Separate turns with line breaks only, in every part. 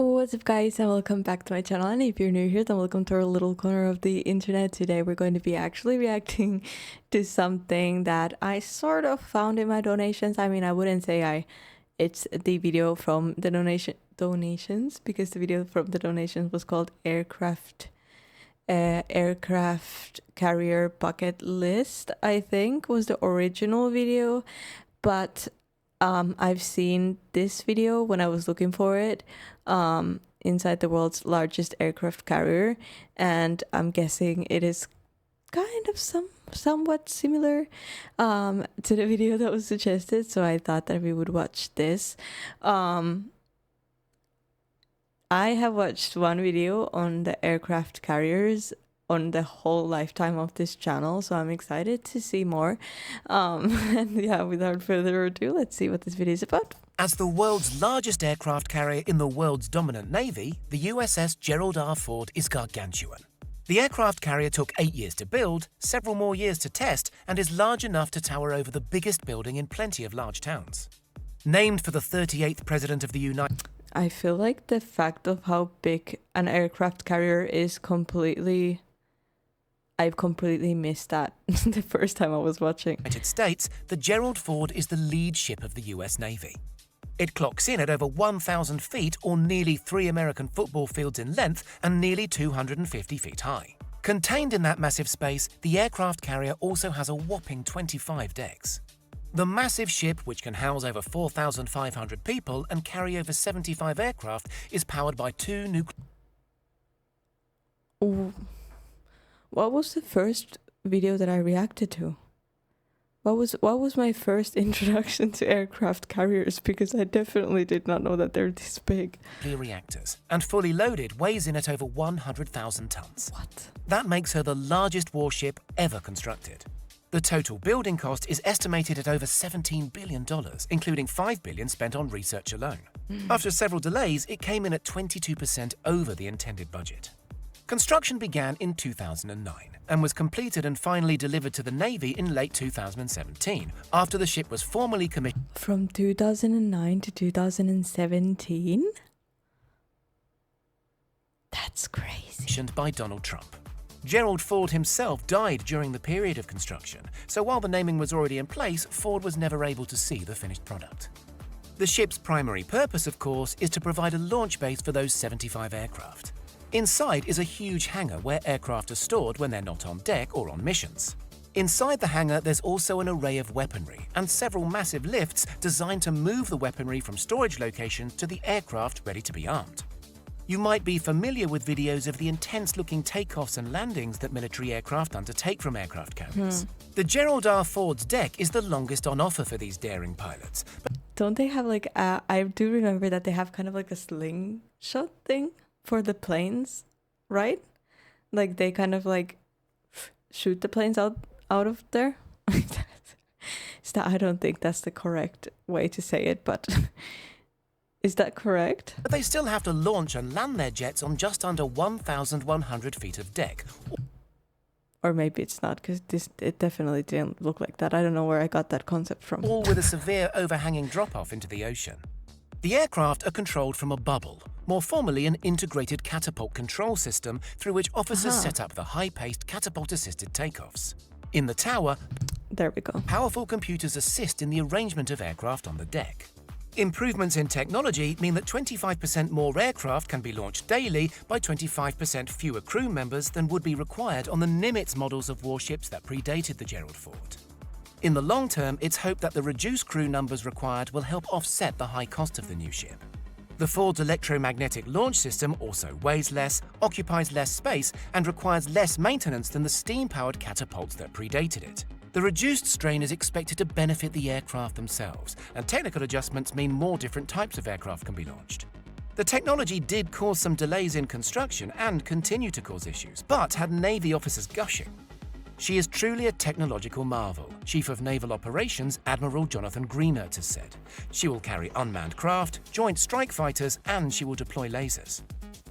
What's up guys and welcome back to my channel, and if you're new here then welcome to our little corner of the internet. Today we're going to be actually reacting to something that I sort of found in my donations. I mean, I wouldn't say it's the video from the donations, because the video from the donations was called aircraft carrier bucket list, I think was the original video. But I've seen this video when I was looking for it, inside the world's largest aircraft carrier, and I'm guessing it is kind of somewhat similar to the video that was suggested, so I thought that we would watch this. I have watched one video on the aircraft carriers on the whole lifetime of this channel, so I'm excited to see more. And yeah, without further ado, let's see what this video is about.
As the world's largest aircraft carrier in the world's dominant navy, the USS Gerald R is gargantuan. The aircraft carrier took 8 years to build, several more years to test, and is large enough to tower over the biggest building in plenty of large towns. Named for the 38th President of the United...
I feel like the fact of how big an aircraft carrier is I've completely missed that the first time I was watching.
United States, the Gerald Ford is the lead ship of the US Navy. It clocks in at over 1,000 feet, or nearly 3 American football fields in length, and nearly 250 feet high. Contained in that massive space, the aircraft carrier also has a whopping 25 decks. The massive ship, which can house over 4,500 people and carry over 75 aircraft, is powered by 2 nuclear...
What was the first video that I reacted to? What was my first introduction to aircraft carriers? Because I definitely did not know that they're this big.
Reactors, and fully loaded weighs in at over 100,000 tons.
What?
That makes her the largest warship ever constructed. The total building cost is estimated at over $17 billion, including $5 billion spent on research alone. After several delays, it came in at 22% over the intended budget. Construction began in 2009 and was completed and finally delivered to the Navy in late 2017, after the ship was formally commissioned.
From 2009 to 2017? That's crazy.
By Donald Trump. Gerald Ford himself died during the period of construction, so while the naming was already in place, Ford was never able to see the finished product. The ship's primary purpose, of course, is to provide a launch base for those 75 aircraft. Inside is a huge hangar where aircraft are stored when they're not on deck or on missions. Inside the hangar, there's also an array of weaponry and several massive lifts designed to move the weaponry from storage locations to the aircraft ready to be armed. You might be familiar with videos of the intense-looking takeoffs and landings that military aircraft undertake from aircraft carriers. The Gerald R. Ford's deck is the longest on offer for these daring pilots.
Don't they have like I do remember that they have kind of like a slingshot thing for the planes, right? Like they kind of like shoot the planes out of there. I don't think that's the correct way to say it, but is that correct?
But they still have to launch and land their jets on just under 1,100 feet of deck.
Or maybe it's not, because it definitely didn't look like that. I don't know where I got that concept from.
All with a severe overhanging drop-off into the ocean. The aircraft are controlled from a bubble, more formally an integrated catapult control system through which officers set up the high-paced catapult-assisted takeoffs. In the tower,
there we go.
Powerful computers assist in the arrangement of aircraft on the deck. Improvements in technology mean that 25% more aircraft can be launched daily by 25% fewer crew members than would be required on the Nimitz models of warships that predated the Gerald Ford. In the long term, it's hoped that the reduced crew numbers required will help offset the high cost of the new ship. The Ford's electromagnetic launch system also weighs less, occupies less space, and requires less maintenance than the steam-powered catapults that predated it. The reduced strain is expected to benefit the aircraft themselves, and technical adjustments mean more different types of aircraft can be launched. The technology did cause some delays in construction and continue to cause issues, but had Navy officers gushing. She is truly a technological marvel, Chief of Naval Operations Admiral Jonathan Greenert has said. She will carry unmanned craft, joint strike fighters, and she will deploy lasers.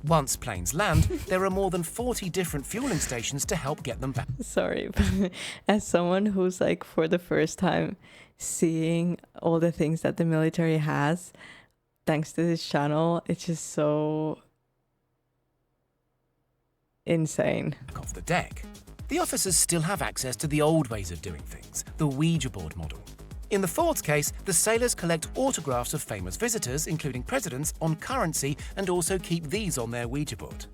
Once planes land, there are more than 40 different fueling stations to help get them back.
Sorry, but as someone who's like for the first time seeing all the things that the military has, thanks to this channel, it's just so insane.
Off the deck. The officers still have access to the old ways of doing things, the Ouija board model. In the Ford's case, the sailors collect autographs of famous visitors, including presidents, on currency and also keep these on their Ouija board.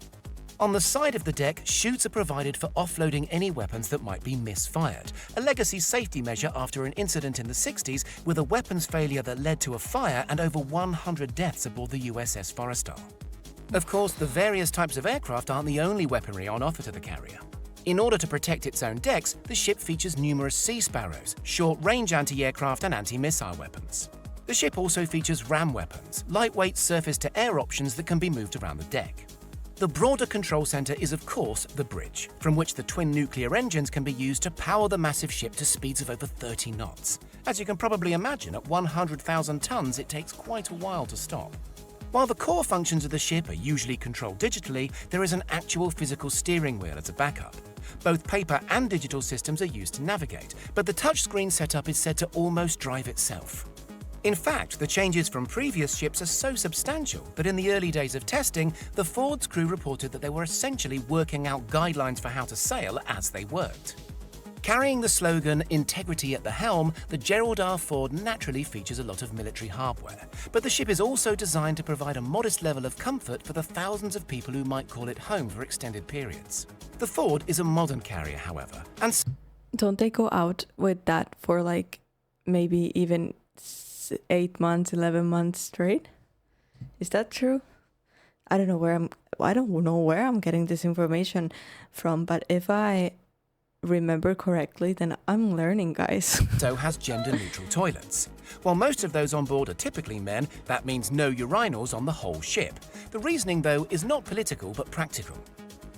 On the side of the deck, chutes are provided for offloading any weapons that might be misfired, a legacy safety measure after an incident in the 60s with a weapons failure that led to a fire and over 100 deaths aboard the USS Forrestal. Of course, the various types of aircraft aren't the only weaponry on offer to the carrier. In order to protect its own decks, the ship features numerous Sea Sparrows, short-range anti-aircraft and anti-missile weapons. The ship also features ram weapons, lightweight surface-to-air options that can be moved around the deck. The broader control center is, of course, the bridge, from which the twin nuclear engines can be used to power the massive ship to speeds of over 30 knots. As you can probably imagine, at 100,000 tons, it takes quite a while to stop. While the core functions of the ship are usually controlled digitally, there is an actual physical steering wheel as a backup. Both paper and digital systems are used to navigate, but the touchscreen setup is said to almost drive itself. In fact, the changes from previous ships are so substantial that in the early days of testing, the Ford's crew reported that they were essentially working out guidelines for how to sail as they worked. Carrying the slogan, "Integrity at the helm," the Gerald R. Ford naturally features a lot of military hardware. But the ship is also designed to provide a modest level of comfort for the thousands of people who might call it home for extended periods. The Ford is a modern carrier, however, and
Don't they go out with that for like maybe even 8 months, 11 months straight? Is that true? I don't know where I'm getting this information from, but if I remember correctly, then I'm learning, guys.
so has gender-neutral toilets. While most of those on board are typically men, that means no urinals on the whole ship. The reasoning, though, is not political but practical.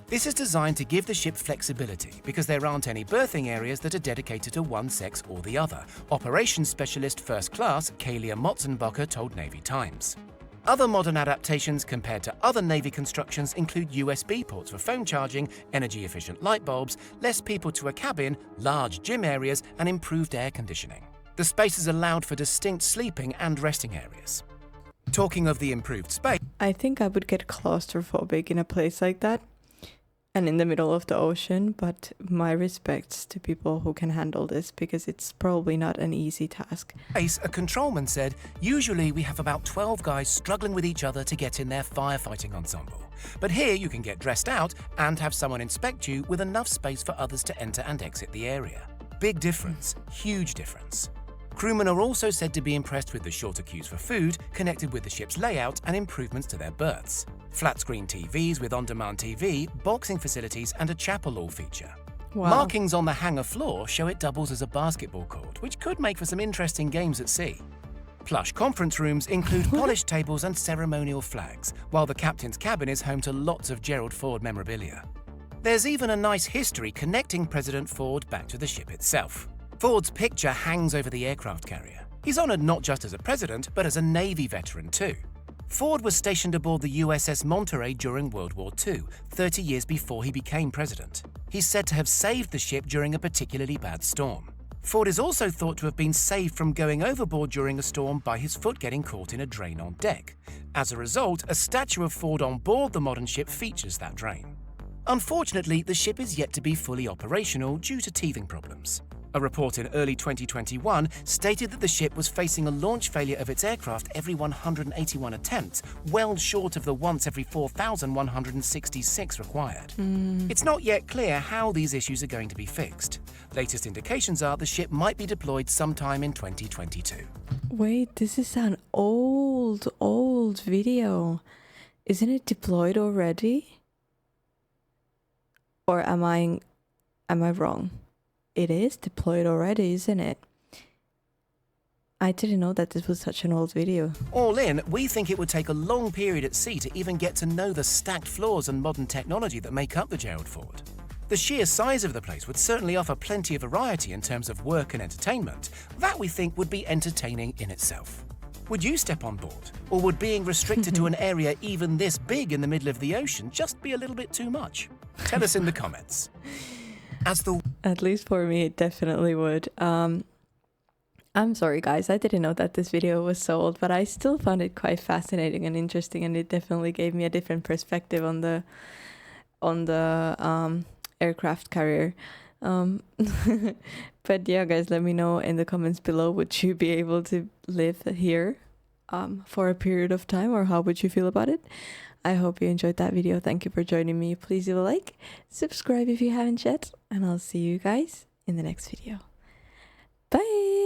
This is designed to give the ship flexibility because there aren't any berthing areas that are dedicated to one sex or the other, Operations Specialist First Class Kalia Motzenbacher told Navy Times. Other modern adaptations compared to other Navy constructions include USB ports for phone charging, energy-efficient light bulbs, less people to a cabin, large gym areas, and improved air conditioning. The space is allowed for distinct sleeping and resting areas. Talking of the improved space,
I think I would get claustrophobic in a place like that and in the middle of the ocean, but my respects to people who can handle this because it's probably not an easy task.
a controlman said, "Usually we have about 12 guys struggling with each other to get in their firefighting ensemble. But here you can get dressed out and have someone inspect you with enough space for others to enter and exit the area. Big difference, huge difference." Crewmen are also said to be impressed with the shorter queues for food, connected with the ship's layout and improvements to their berths. Flat-screen TVs with on-demand TV, boxing facilities and a chapel all feature.
Wow.
Markings on the hangar floor show it doubles as a basketball court, which could make for some interesting games at sea. Plush conference rooms include polished tables and ceremonial flags, while the captain's cabin is home to lots of Gerald Ford memorabilia. There's even a nice history connecting President Ford back to the ship itself. Ford's picture hangs over the aircraft carrier. He's honoured not just as a president, but as a Navy veteran too. Ford was stationed aboard the USS Monterey during World War II, 30 years before he became president. He's said to have saved the ship during a particularly bad storm. Ford is also thought to have been saved from going overboard during a storm by his foot getting caught in a drain on deck. As a result, a statue of Ford on board the modern ship features that drain. Unfortunately, the ship is yet to be fully operational due to teething problems. A report in early 2021 stated that the ship was facing a launch failure of its aircraft every 181 attempts, well short of the once every 4,166 required. It's not yet clear how these issues are going to be fixed. Latest indications are the ship might be deployed sometime in 2022.
Wait, this is an old video. Isn't it deployed already? Or am I wrong? It is deployed already, isn't it? I didn't know that this was such an old video.
All in, we think it would take a long period at sea to even get to know the stacked floors and modern technology that make up the Gerald Ford. The sheer size of the place would certainly offer plenty of variety in terms of work and entertainment. That, we think, would be entertaining in itself. Would you step on board? Or would being restricted to an area even this big in the middle of the ocean just be a little bit too much? Tell us in the comments.
At least for me, it definitely would. I'm sorry, guys. I didn't know that this video was so old, but I still found it quite fascinating and interesting, and it definitely gave me a different perspective on the aircraft carrier. Um, but yeah, guys, let me know in the comments below. Would you be able to live here for a period of time, or how would you feel about it? I hope you enjoyed that video. Thank you for joining me. Please leave a like, subscribe if you haven't yet, and I'll see you guys in the next video. Bye!